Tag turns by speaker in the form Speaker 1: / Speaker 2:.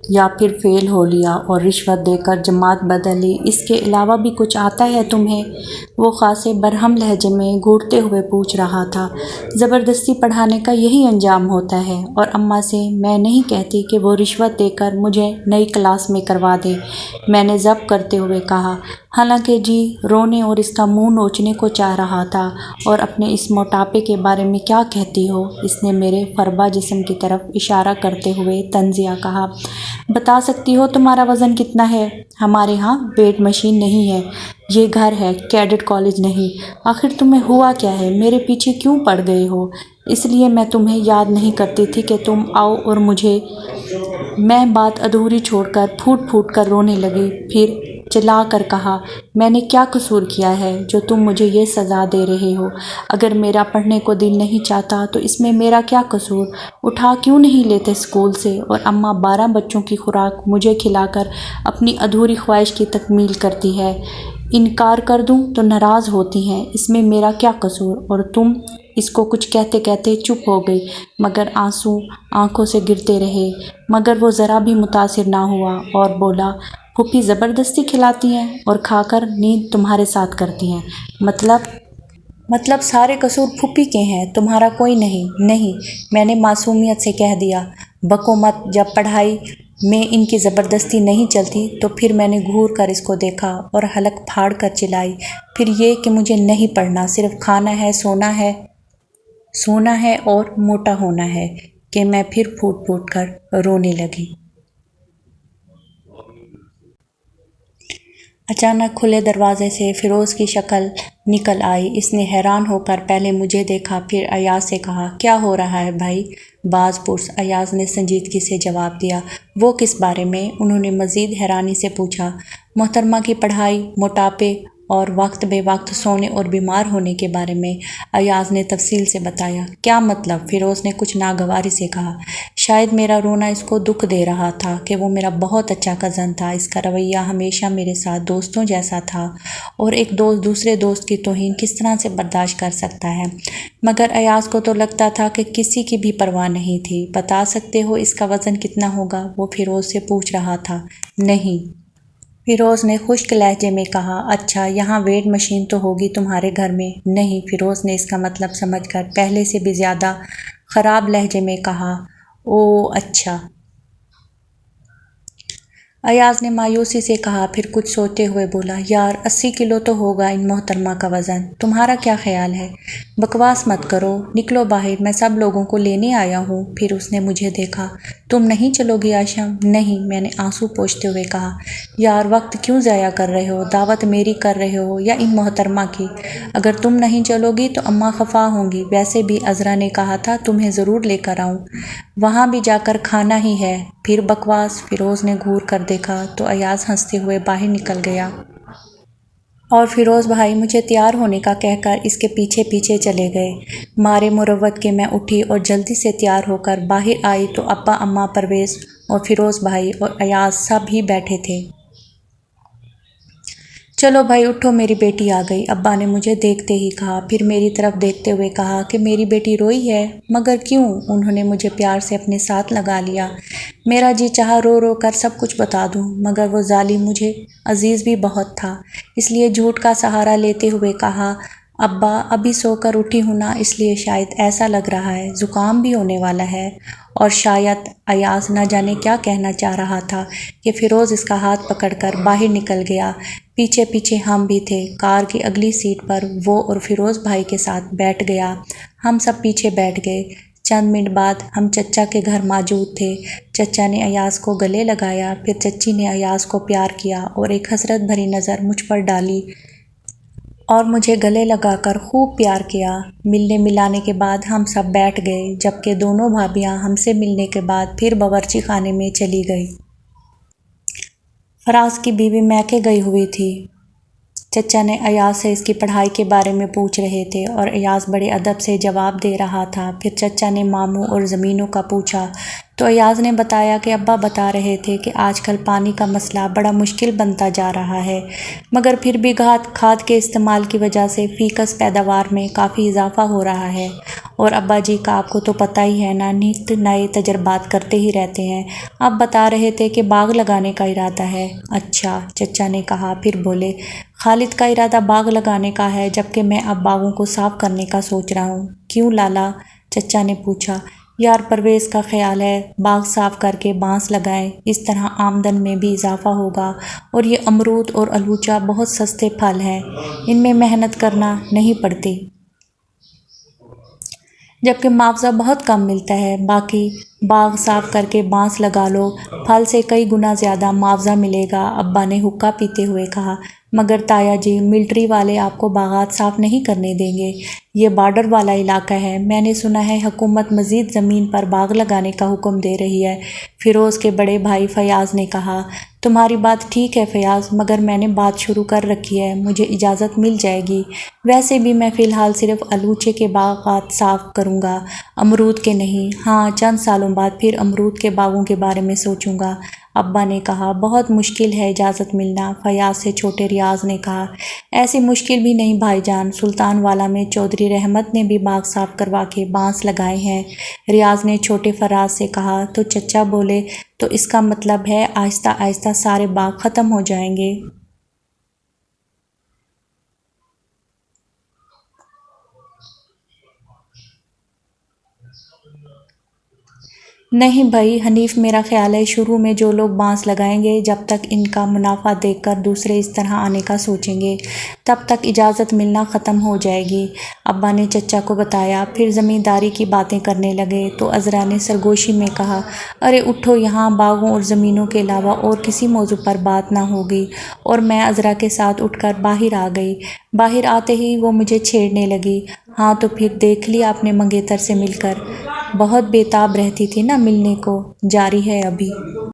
Speaker 1: یا پھر فیل ہو لیا اور رشوت دے کر جماعت بدل لی، اس کے علاوہ بھی کچھ آتا ہے تمہیں؟ وہ خاصے برہم لہجے میں گھورتے ہوئے پوچھ رہا تھا۔ زبردستی پڑھانے کا یہی انجام ہوتا ہے، اور اماں سے میں نہیں کہتی کہ وہ رشوت دے کر مجھے نئی کلاس میں کروا دے، میں نے ضبط کرتے ہوئے کہا، حالانکہ جی رونے اور اس کا منہ نوچنے کو چاہ رہا تھا۔ اور اپنے اس موٹاپے کے بارے میں کیا کہتی ہو؟ اس نے میرے فربا جسم کی طرف اشارہ کرتے ہوئے طنزیہ کہا۔ بتا سکتی ہو تمہارا وزن کتنا ہے؟ ہمارے ہاں ویٹ مشین نہیں ہے، یہ گھر ہے، کیڈٹ کالج نہیں۔ آخر تمہیں ہوا کیا ہے؟ میرے پیچھے کیوں پڑ گئے ہو؟ اس لیے میں تمہیں یاد نہیں کرتی تھی کہ تم آؤ اور مجھے۔ میں بات ادھوری چھوڑ کر پھوٹ پھوٹ کر رونے لگی، پھر چلا کر کہا، میں نے کیا قصور کیا ہے جو تم مجھے یہ سزا دے رہے ہو؟ اگر میرا پڑھنے کو دل نہیں چاہتا تو اس میں میرا کیا قصور؟ اٹھا کیوں نہیں لیتے اسکول سے؟ اور اماں 12 بچوں کی خوراک مجھے کھلا کر اپنی ادھوری خواہش کی تکمیل کرتی ہے، انکار کر دوں تو ناراض ہوتی ہیں، اس میں میرا کیا قصور؟ اور تم؟ اس کو کچھ کہتے کہتے چپ ہو گئی، مگر آنسو آنکھوں سے گرتے رہے، مگر وہ ذرا بھی متاثر نہ ہوا اور بولا، پھوپھی زبردستی کھلاتی ہیں اور کھا کر نیند تمہارے ساتھ کرتی ہیں، مطلب سارے قصور پھوپھی کے ہیں، تمہارا کوئی نہیں؟ نہیں، میں نے معصومیت سے کہہ دیا۔ بکو مت، جب پڑھائی میں ان کی زبردستی نہیں چلتی تو پھر میں نے گھور کر اس کو دیکھا اور حلق پھاڑ کر چلائی، پھر یہ کہ مجھے نہیں پڑھنا، صرف کھانا ہے، سونا ہے اور موٹا ہونا ہے، کہ میں پھر پھوٹ پھوٹ کر رونے لگی۔ اچانک کھلے دروازے سے فیروز کی شکل نکل آئی۔ اس نے حیران ہو کر پہلے مجھے دیکھا، پھر ایاز سے کہا، کیا ہو رہا ہے بھائی؟ باز پرس، ایاز نے سنجیدگی سے جواب دیا۔ وہ کس بارے میں؟ انہوں نے مزید حیرانی سے پوچھا۔ محترمہ کی پڑھائی، موٹاپے اور وقت بے وقت سونے اور بیمار ہونے کے بارے میں، ایاز نے تفصیل سے بتایا۔ کیا مطلب؟ فیروز نے کچھ ناگواری سے کہا۔ شاید میرا رونا اس کو دکھ دے رہا تھا کہ وہ میرا بہت اچھا کزن تھا، اس کا رویہ ہمیشہ میرے ساتھ دوستوں جیسا تھا، اور ایک دوست دوسرے دوست کی توہین کس طرح سے برداشت کر سکتا ہے؟ مگر ایاز کو تو لگتا تھا کہ کسی کی بھی پرواہ نہیں تھی۔ بتا سکتے ہو اس کا وزن کتنا ہوگا؟ وہ فیروز سے پوچھ رہا تھا۔ نہیں، فیروز نے خشک لہجے میں کہا۔ اچھا، یہاں ویٹ مشین تو ہوگی تمہارے گھر میں؟ نہیں، فیروز نے اس کا مطلب سمجھ کر پہلے سے بھی زیادہ خراب لہجے میں کہا۔ اوہ اچھا۔ ایاز نے مایوسی سے کہا، پھر کچھ سوچتے ہوئے بولا، یار 80 کلو تو ہوگا ان محترمہ کا وزن، تمہارا کیا خیال ہے؟ بکواس مت کرو، نکلو باہر، میں سب لوگوں کو لینے آیا ہوں۔ پھر اس نے مجھے دیکھا۔ تم نہیں چلو گی آشم؟ نہیں، میں نے آنسو پوچھتے ہوئے کہا۔ یار وقت کیوں ضائع کر رہے ہو؟ دعوت میری کر رہے ہو یا ان محترمہ کی؟ اگر تم نہیں چلو گی تو اماں خفا ہوں گی، ویسے بھی عذرا نے کہا تھا تمہیں ضرور لے کر آؤں، وہاں بھی جا کر کھانا ہی ہے۔ پھر بکواس؟ فیروز نے گھور کر دیکھا تو ایاز ہنستے ہوئے باہر نکل گیا، اور فیروز بھائی مجھے تیار ہونے کا کہہ کر اس کے پیچھے پیچھے چلے گئے۔ مارے مروت کے میں اٹھی اور جلدی سے تیار ہو کر باہر آئی تو ابا، اماں، پرویز اور فیروز بھائی اور ایاز سب ہی بیٹھے تھے۔ چلو بھائی اٹھو، میری بیٹی آ گئی، ابا نے مجھے دیکھتے ہی کہا، پھر میری طرف دیکھتے ہوئے کہا کہ میری بیٹی روئی ہے؟ مگر کیوں؟ انہوں نے مجھے پیار سے اپنے ساتھ لگا لیا۔ میرا جی چاہا رو رو کر سب کچھ بتا دوں، مگر وہ ظالم مجھے عزیز بھی بہت تھا، اس لیے جھوٹ کا سہارا لیتے ہوئے کہا، ابا ابھی سو کر اٹھی ہوں نا، اس لیے شاید ایسا لگ رہا ہے، زکام بھی ہونے والا ہے۔ اور شاید ایاز نہ جانے کیا کہنا چاہ رہا تھا کہ فیروز اس کا ہاتھ پکڑ کر باہر نکل گیا۔ پیچھے پیچھے ہم بھی تھے۔ کار کی اگلی سیٹ پر وہ اور فیروز بھائی کے ساتھ بیٹھ گیا، ہم سب پیچھے بیٹھ گئے۔ چند منٹ بعد ہم چچا کے گھر موجود تھے۔ چچا نے ایاز کو گلے لگایا، پھر چچی نے ایاز کو پیار کیا اور ایک حسرت بھری نظر مجھ پر ڈالی اور مجھے گلے لگا کر خوب پیار کیا۔ ملنے ملانے کے بعد ہم سب بیٹھ گئے، جبکہ دونوں بھابیاں ہم سے ملنے کے بعد پھر باورچی خانے میں چلی گئی۔ فراز کی بیوی میکے گئی ہوئی تھی۔ چچا نے ایاز سے اس کی پڑھائی کے بارے میں پوچھ رہے تھے اور ایاز بڑے ادب سے جواب دے رہا تھا۔ پھر چچا نے ماموں اور زمینوں کا پوچھا تو ایاز نے بتایا کہ ابا بتا رہے تھے کہ آج کل پانی کا مسئلہ بڑا مشکل بنتا جا رہا ہے، مگر پھر بھی کھاد کے استعمال کی وجہ سے فی کس پیداوار میں کافی اضافہ ہو رہا ہے۔ اور ابا جی کا آپ کو تو پتہ ہی ہے نا، نت نئے تجربات کرتے ہی رہتے ہیں۔ آپ بتا رہے تھے کہ باغ لگانے کا ارادہ ہے۔ اچھا، چچا نے کہا۔ پھر بولے، خالد کا ارادہ باغ لگانے کا ہے، جبکہ میں اب باغوں کو صاف کرنے کا سوچ رہا ہوں۔ کیوں لالا؟ چچا نے پوچھا۔ یار پرویز کا خیال ہے باغ صاف کر کے بانس لگائیں، اس طرح آمدن میں بھی اضافہ ہوگا، اور یہ امرود اور الوچہ بہت سستے پھل ہیں، ان میں محنت کرنا نہیں پڑتی، جبکہ معاوضہ بہت کم ملتا ہے۔ باقی باغ صاف کر کے بانس لگا لو، پھل سے کئی گنا زیادہ معاوضہ ملے گا۔ ابا نے حقہ پیتے ہوئے کہا۔ مگر تایا جی، ملٹری والے آپ کو باغات صاف نہیں کرنے دیں گے، یہ بارڈر والا علاقہ ہے۔ میں نے سنا ہے حکومت مزید زمین پر باغ لگانے کا حکم دے رہی ہے۔ فیروز کے بڑے بھائی فیاض نے کہا۔ تمہاری بات ٹھیک ہے فیاض، مگر میں نے بات شروع کر رکھی ہے، مجھے اجازت مل جائے گی۔ ویسے بھی میں فی الحال صرف الوچے کے باغات صاف کروں گا، امرود کے نہیں۔ ہاں، چند سالوں بعد پھر امرود کے باغوں کے بارے میں سوچوں گا، ابا نے کہا۔ بہت مشکل ہے اجازت ملنا، فیاض سے چھوٹے ریاض نے کہا۔ ایسی مشکل بھی نہیں بھائی جان، سلطان والا میں چودھری رحمت نے بھی باغ صاف کروا کے بانس لگائے ہیں، ریاض نے چھوٹے فراز سے کہا۔ تو چچا بولے، تو اس کا مطلب ہے آہستہ آہستہ سارے باغ ختم ہو جائیں گے؟ نہیں بھائی حنیف، میرا خیال ہے شروع میں جو لوگ بانس لگائیں گے، جب تک ان کا منافع دیکھ کر دوسرے اس طرح آنے کا سوچیں گے، تب تک اجازت ملنا ختم ہو جائے گی، ابا نے چچا کو بتایا۔ پھر زمینداری کی باتیں کرنے لگے تو عذرا نے سرگوشی میں کہا، ارے اٹھو، یہاں باغوں اور زمینوں کے علاوہ اور کسی موضوع پر بات نہ ہوگی، اور میں عذرا کے ساتھ اٹھ کر باہر آ گئی۔ باہر آتے ہی وہ مجھے چھیڑنے لگی۔ ہاں تو پھر دیکھ لیا آپ نے منگیتر سے مل کر؟ بہت بے تاب رہتی تھی نا ملنے کو، جاری ہے ابھی۔